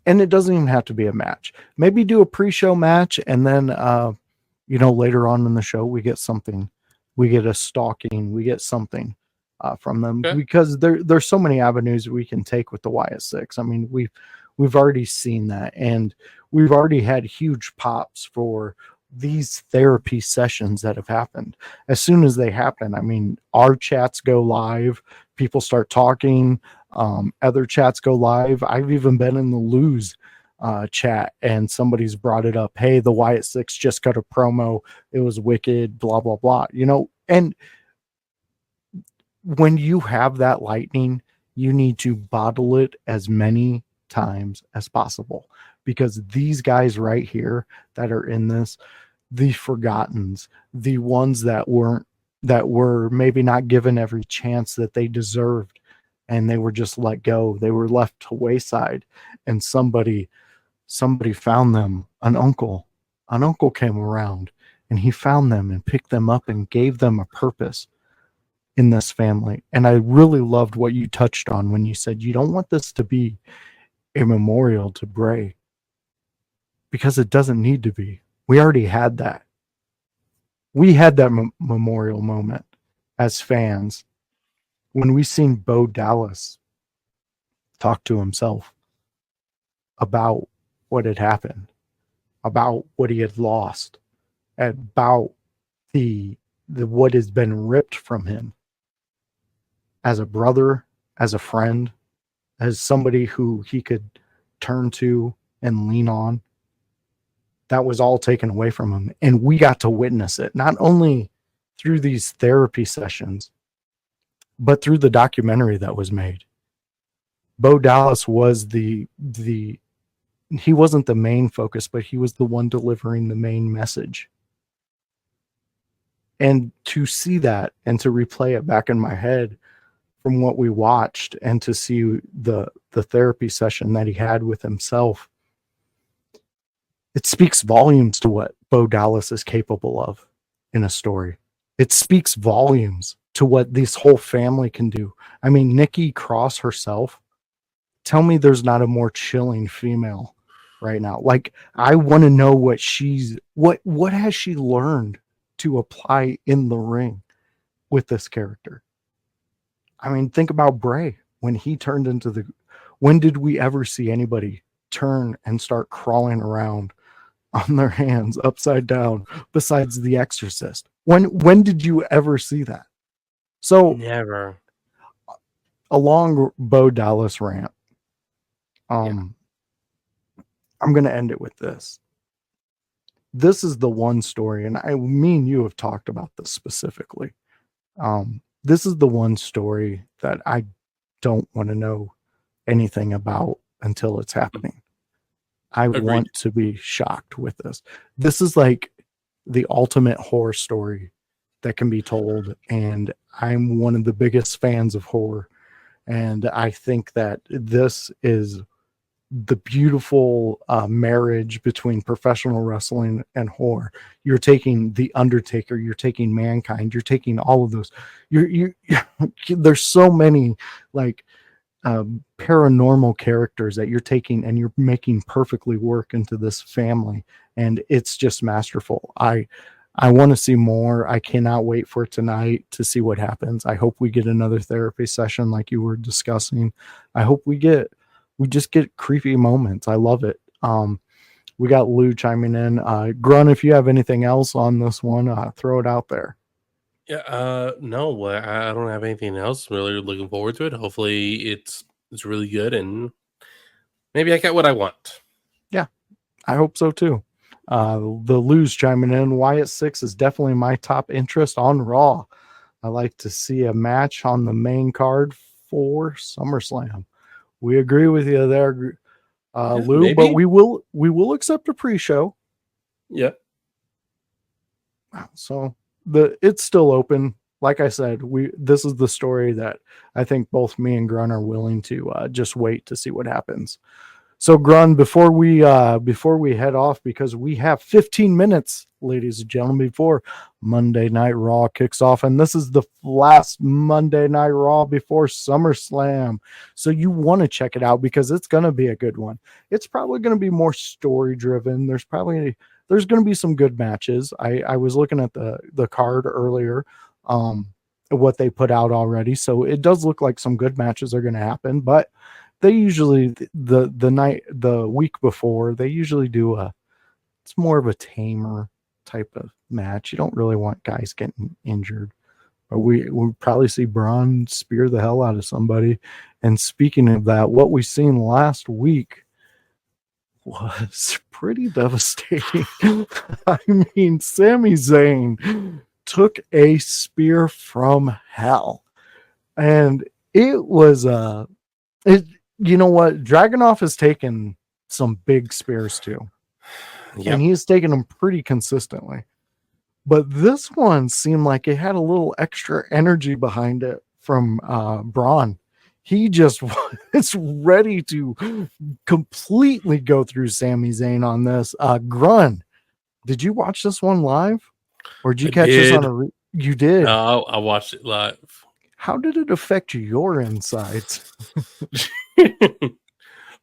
And it doesn't even have to be a match. Maybe do a pre-show match, and then later on in the show we get something. We get a stalking. We get something from them, because there's so many avenues we can take with the Wyatt Six. I mean, we've already seen that, and we've already had huge pops for these therapy sessions that have happened. As soon as they happen, I mean, our chats go live, people start talking, other chats go live. I've even been in the Lose chat, and somebody's brought it up. Hey, the Wyatt Six just cut a promo. It was wicked, blah, blah, blah. And when you have that lightning, you need to bottle it as many times as possible, because these guys right here that are in this, the forgottens, the ones that were maybe not given every chance that they deserved, and they were just let go. They were left to wayside, and somebody found them. An uncle came around, and he found them and picked them up and gave them a purpose in this family. And I really loved what you touched on when you said you don't want this to be a memorial to Bray, because it doesn't need to be. We already had that. We had that memorial moment as fans when we seen Bo Dallas talk to himself about what had happened, about what he had lost, about the what has been ripped from him as a brother, as a friend, as somebody who he could turn to and lean on. That was all taken away from him. And we got to witness it, not only through these therapy sessions, but through the documentary that was made. Bo Dallas was he wasn't the main focus, but he was the one delivering the main message. And to see that and to replay it back in my head from what we watched, and to see the therapy session that he had with himself, it speaks volumes to what Bo Dallas is capable of in a story. It speaks volumes to what this whole family can do. I mean, Nikki Cross herself, tell me there's not a more chilling female right now. Like, I want to know what has she learned to apply in the ring with this character. I mean, think about Bray when he turned into when did we ever see anybody turn and start crawling around on their hands upside down besides the Exorcist? When did you ever see that? So Never. A long Bo Dallas rant. I'm going to end it with this. This is the one story, and me and you have talked about this specifically. This is the one story that I don't want to know anything about until it's happening. I Agreed. want to be shocked with this. This is like the ultimate horror story that can be told, and I'm one of the biggest fans of horror, and I think that this is the beautiful marriage between professional wrestling and horror. You're taking The Undertaker, you're taking Mankind, you're taking all of those. There's so many like paranormal characters that you're taking and you're making perfectly work into this family, and it's just masterful. I want to see more. I cannot wait for tonight to see what happens. I hope we get another therapy session like you were discussing. I hope we just get creepy moments. I love it. We got Lou chiming in. Grun, if you have anything else on this one, throw it out there. Yeah, no, I don't have anything else. Really looking forward to it. Hopefully it's really good, and maybe I get what I want. Yeah, I hope so too. The Lose chiming in. Wyatt 6 is definitely my top interest on Raw. I like to see a match on the main card for SummerSlam. We agree with you there, Lou. maybe. But we will accept a pre-show. Yeah. So it's still open. Like I said, this is the story that I think both me and Grun are willing to just wait to see what happens. So Grun, before we head off, because we have 15 minutes, ladies and gentlemen, before Monday Night Raw kicks off, and this is the last Monday Night Raw before SummerSlam. So you want to check it out because it's going to be a good one. It's probably going to be more story driven. There's going to be some good matches. I was looking at the card earlier, what they put out already. So it does look like some good matches are going to happen, but they usually the week before they usually do it's more of a tamer type of match. You don't really want guys getting injured, but we'll probably see Braun spear the hell out of somebody. And speaking of that, what we seen last week was pretty devastating. I mean, Sami Zayn took a spear from hell, and it was you know what? Dragunov has taken some big spears too. Yep. And he's taken them pretty consistently. But this one seemed like it had a little extra energy behind it from Braun. He just is ready to completely go through Sami Zayn on this. Grun, did you watch this one live? Or did you catch this on you did? No, I watched it live. How did it affect your insides?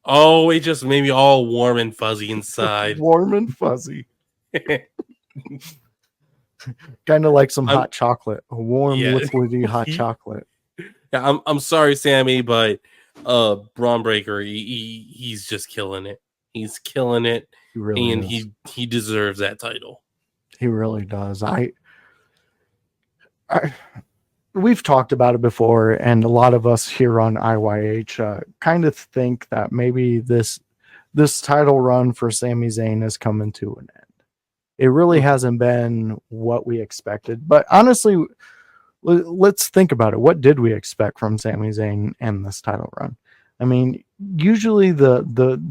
Oh, it just made me all warm and fuzzy inside. Warm and fuzzy. Kind of like some hot chocolate. A warm, liquidy hot chocolate. Yeah, I'm sorry, Sammy, but Braun Breaker, he's just killing it. He's killing it. He really and is. he deserves that title. He really does. We've talked about it before, and a lot of us here on IYH kind of think that maybe this title run for Sami Zayn is coming to an end. It really hasn't been what we expected. But honestly, let's think about it. What did we expect from Sami Zayn and this title run? I mean, usually the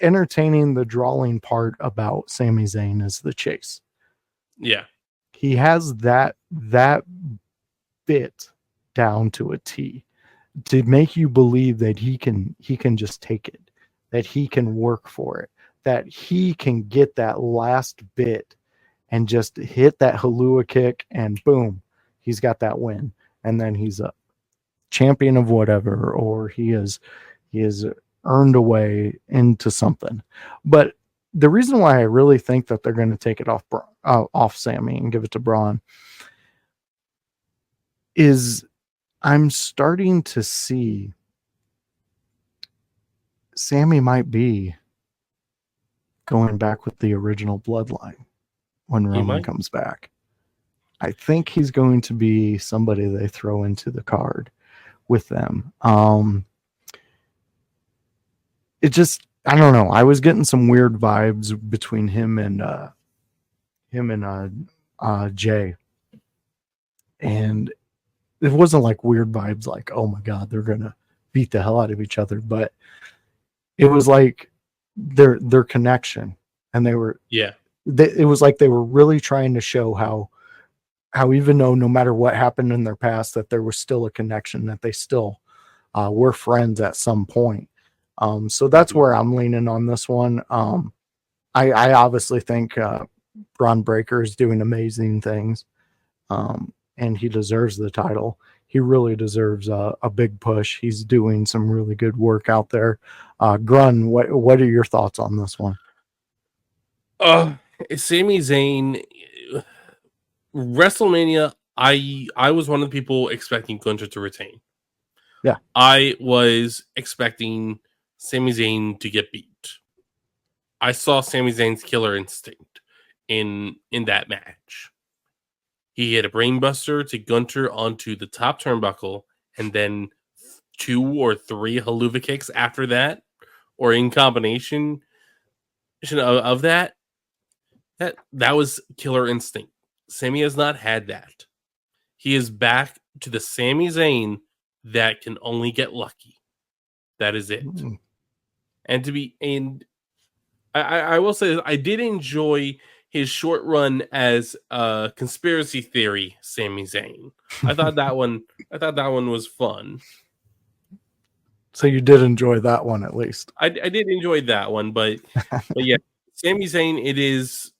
entertaining, the drawing part about Sami Zayn is the chase. Yeah. He has that bit down to a T to make you believe that he can just take it, that he can work for it, that he can get that last bit and just hit that Halua kick and boom, he's got that win. And then he's a champion of whatever, or he is earned a way into something. But the reason why I really think that they're going to take it off Sammy and give it to Braun is I'm starting to see Sammy might be going back with the original bloodline when Roman comes back. I think he's going to be somebody they throw into the card with them. It just, I don't know. I was getting some weird vibes between him and Jay. And it wasn't like weird vibes like, oh my God, they're going to beat the hell out of each other. But it was like their connection. And it was like they were really trying to show how even though no matter what happened in their past, that there was still a connection, that they still were friends at some point. So that's where I'm leaning on this one. I obviously think Braun Breaker is doing amazing things, and he deserves the title. He really deserves a big push. He's doing some really good work out there. Grun, what are your thoughts on this one? Sami Zayn, WrestleMania, I was one of the people expecting Gunther to retain. Yeah. I was expecting Sami Zayn to get beat. I saw Sami Zayn's killer instinct in that match. He hit a brainbuster to Gunther onto the top turnbuckle, and then 2 or 3 haluva kicks after that, or in combination of that. That was Killer Instinct. Sami has not had that. He is back to the Sami Zayn that can only get lucky. That is it. And I will say this, I did enjoy his short run as a conspiracy theory Sami Zayn. I thought that one was fun. So you did enjoy that one at least. I did enjoy that one, but yeah, Sami Zayn, it is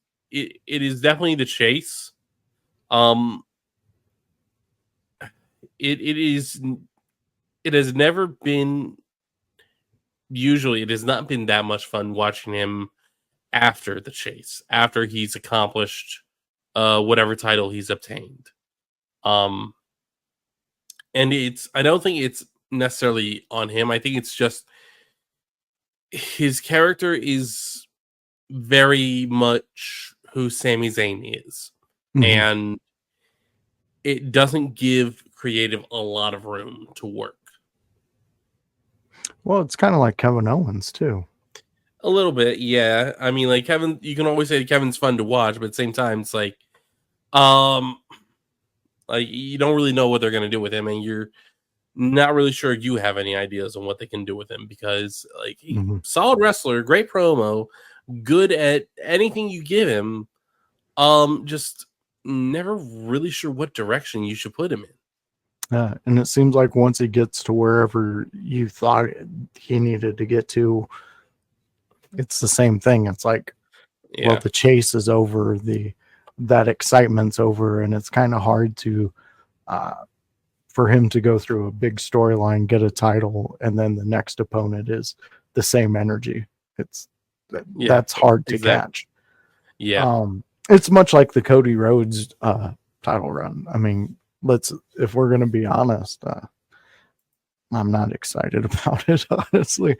definitely the chase. It has never been, usually it has not been that much fun watching him after the chase, after he's accomplished whatever title he's obtained. And I don't think it's necessarily on him. I think it's just his character is very much who Sami Zayn is. Mm-hmm. And it doesn't give creative a lot of room to work. Well, it's kind of like Kevin Owens too. A little bit, yeah. I mean, like Kevin, you can always say Kevin's fun to watch, but at the same time, it's like you don't really know what they're gonna do with him, and you're not really sure you have any ideas on what they can do with him because, like, solid wrestler, great promo, good at anything you give him. Just never really sure what direction you should put him in. And it seems like once he gets to wherever you thought he needed to get to, it's the same thing. It's like, well, the chase is over, that excitement's over, and it's kind of hard to for him to go through a big storyline, get a title, and then the next opponent is the same energy. That's hard to catch. Yeah. It's much like the Cody Rhodes title run. I mean, if we're going to be honest, I'm not excited about it, honestly.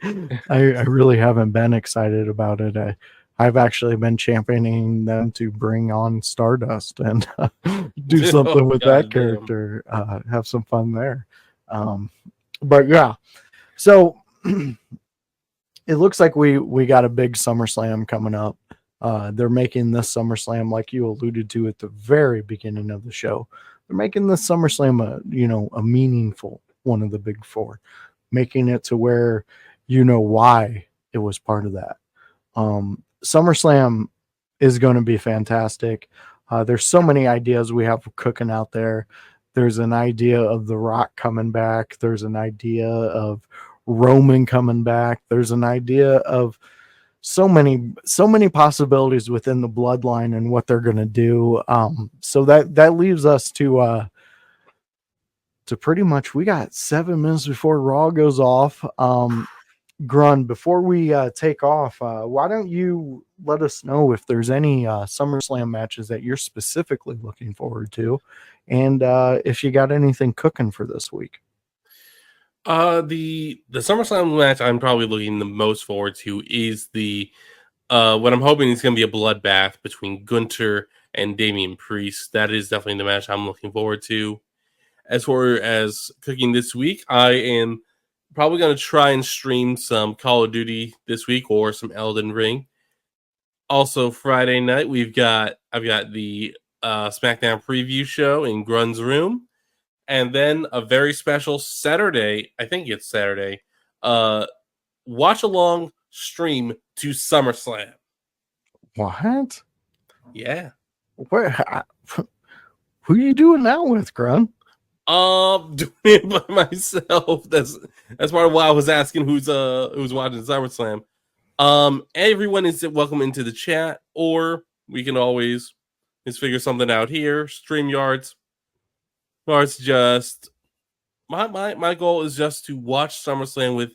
I really haven't been excited about it. I've actually been championing them to bring on Stardust and do something with that character, have some fun there. But yeah, so it looks like we got a big SummerSlam coming up. They're making this SummerSlam, like you alluded to at the very beginning of the show, they're making this SummerSlam a meaningful one of the big four, making it to where why it was part of that. SummerSlam is going to be fantastic. There's so many ideas we have cooking out there. There's an idea of The Rock coming back. There's an idea of Roman coming back. There's an idea of so many possibilities within the bloodline and what they're going to do. So that leaves us to pretty much, we got 7 minutes before Raw goes off. Grun, before we take off, why don't you let us know if there's any SummerSlam matches that you're specifically looking forward to, and if you got anything cooking for this week. The SummerSlam match I'm probably looking the most forward to is the what I'm hoping is going to be a bloodbath between Gunther and Damian Priest. That is definitely the match I'm looking forward to. As far as cooking this week, I am probably going to try and stream some Call of Duty this week or some Elden Ring. Also, Friday night I've got the SmackDown preview show in Grun's room, and then a very special Saturday. I think it's Saturday. Watch along stream to SummerSlam. What? Yeah. Who are you doing that with, Grun? Doing it by myself. That's part of why I was asking who's watching SummerSlam. Everyone is welcome into the chat, or we can always just figure something out here. StreamYards. Or it's just my goal is just to watch SummerSlam with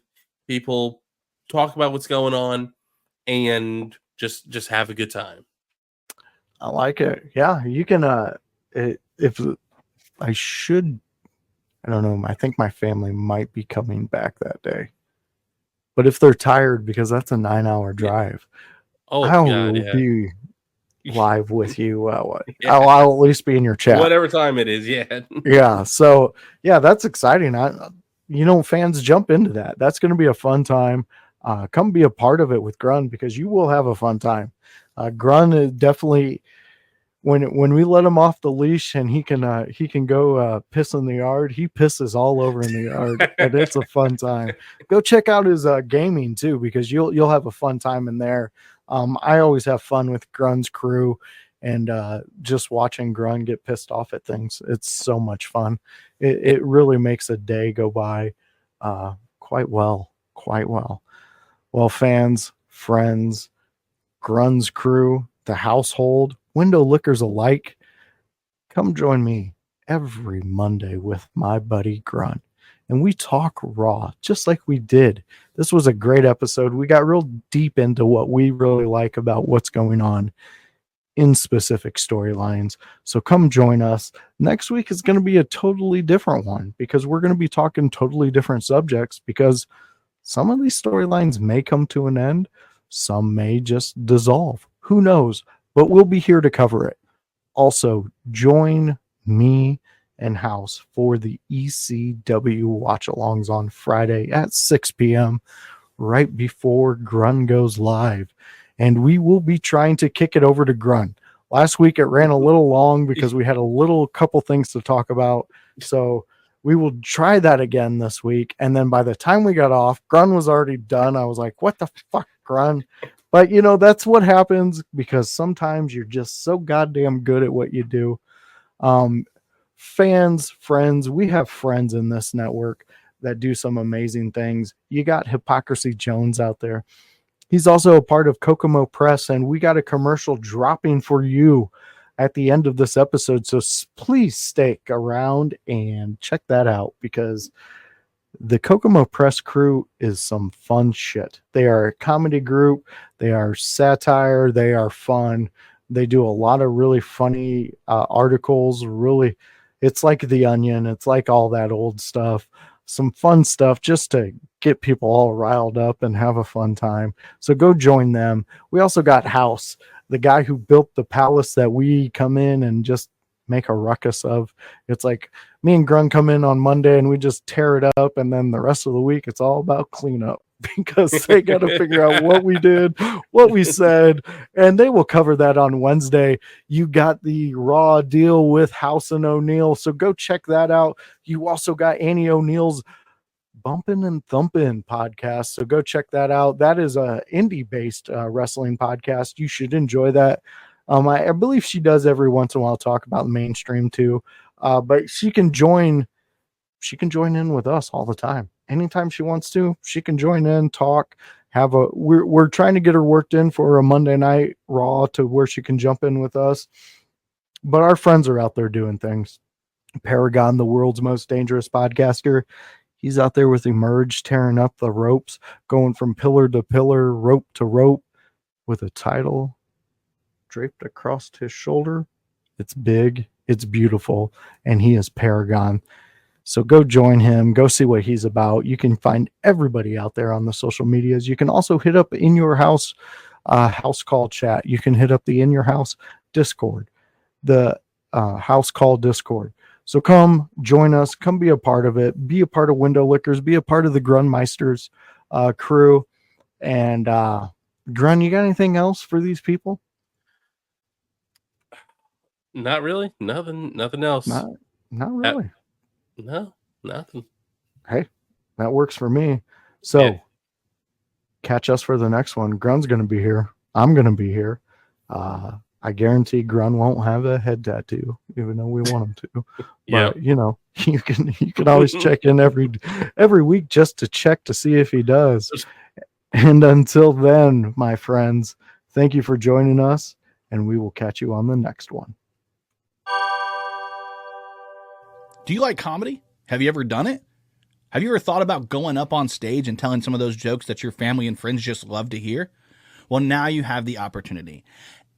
people, talk about what's going on, and just have a good time. I like it. Yeah, you can. If I should, I don't know. I think my family might be coming back that day. But if they're tired, because that's a 9-hour drive, I will be live with you. I'll at least be in your chat. Whatever time it is, yeah. Yeah, so, yeah, that's exciting. Fans jump into that. That's going to be a fun time. Come be a part of it with Grun, because you will have a fun time. Grun is definitely, when we let him off the leash and he can go piss in the yard, he pisses all over in the yard, and it's a fun time. Go check out his gaming too, because you'll have a fun time in there. I always have fun with Grun's crew, and just watching Grun get pissed off at things. It's so much fun. It really makes a day go by quite well. Well, fans, friends, Grun's crew, the household, window lickers alike, come join me every Monday with my buddy Grun, and we talk Raw just like we did. This was a great episode. We got real deep into what we really like about what's going on in specific storylines. So come join us. Next week is going to be a totally different one, because we're going to be talking totally different subjects, because some of these storylines may come to an end. Some may just dissolve. Who knows? But we'll be here to cover it. Also, join me and House for the ECW watch-alongs on Friday at 6 p.m. right before Grun goes live. And we will be trying to kick it over to Grun. Last week it ran a little long because we had a couple things to talk about. So we will try that again this week. And then by the time we got off, Grun was already done. I was like, what the fuck, Grun? But, that's what happens, because sometimes you're just so goddamn good at what you do. Fans, friends, we have friends in this network that do some amazing things. You got Hypocrisy Jones out there. He's also a part of Kokomo Press, and we got a commercial dropping for you at the end of this episode. So please stick around and check that out, because the Kokomo Press crew is some fun shit. They are a comedy group. They are satire. They are fun. They do a lot of really funny articles. Really, it's like The Onion. It's like all that old stuff. Some fun stuff just to get people all riled up and have a fun time. So go join them. We also got House, the guy who built the palace that we come in and just make a ruckus of. It's like me and Grun come in on Monday and we just tear it up, and then the rest of the week it's all about cleanup, because they got to figure out what we did, what we said, and they will cover that on Wednesday. You got the Raw deal with House and O'Neil, so go check that out. You also got Annie O'Neil's Bumpin' and Thumpin' podcast, so go check that out. That is a indie-based wrestling podcast. You should enjoy that. I believe she does every once in a while talk about mainstream too, but she can join in with us all the time. Anytime she wants to, she can join in, talk, we're trying to get her worked in for a Monday night Raw to where she can jump in with us. But our friends are out there doing things. Paragon, the world's most dangerous podcaster, he's out there with Emerge, tearing up the ropes, going from pillar to pillar, rope to rope, with a title draped across his shoulder. It's big, it's beautiful, and he is Paragon. So go join him, go see what he's about. You can find everybody out there on the social medias. You can also hit up In Your House house call chat. You can hit up the In Your House Discord, the house call Discord. So come join us, come be a part of it, be a part of Window Lickers, be a part of the Grunmeisters crew. And Grun, you got anything else for these people? Not really. Nothing else. Not really. No, nothing. Hey, that works for me. So Yeah. Catch us for the next one. Grun's going to be here. I'm going to be here. I guarantee Grun won't have a head tattoo, even though we want him to. Yeah. But you can always check in every week just to check to see if he does. And until then, my friends, thank you for joining us, and we will catch you on the next one. Do you like comedy? Have you ever done it? Have you ever thought about going up on stage and telling some of those jokes that your family and friends just love to hear? Well, now you have the opportunity.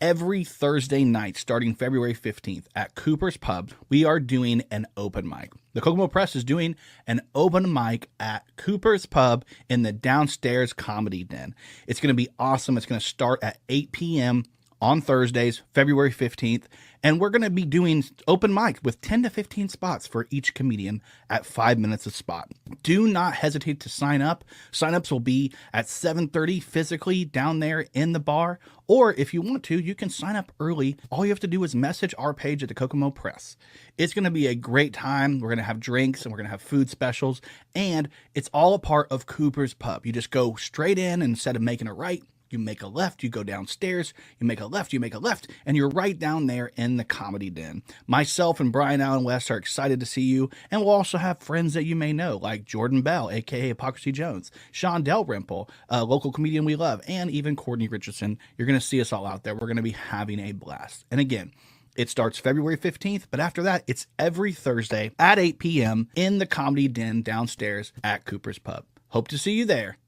Every Thursday night, starting February 15th at Cooper's Pub, we are doing an open mic. The Kokomo Press is doing an open mic at Cooper's Pub in the downstairs comedy den. It's going to be awesome. It's going to start at 8 p.m. on Thursdays, February 15th. And we're going to be doing open mic with 10 to 15 spots for each comedian at 5 minutes a spot. Do not hesitate to sign up. Signups will be at 7:30 physically down there in the bar. Or if you want to, you can sign up early. All you have to do is message our page at the Kokomo Press. It's going to be a great time. We're going to have drinks and we're going to have food specials. And it's all a part of Cooper's Pub. You just go straight in, and instead of making a right, you make a left, you go downstairs, you make a left, and you're right down there in the Comedy Den. Myself and Brian Allen West are excited to see you, and we'll also have friends that you may know, like Jordan Bell, aka Hypocrisy Jones, Sean Dalrymple, a local comedian we love, and even Courtney Richardson. You're going to see us all out there. We're going to be having a blast. And again, it starts February 15th, but after that, it's every Thursday at 8 p.m. in the Comedy Den downstairs at Cooper's Pub. Hope to see you there.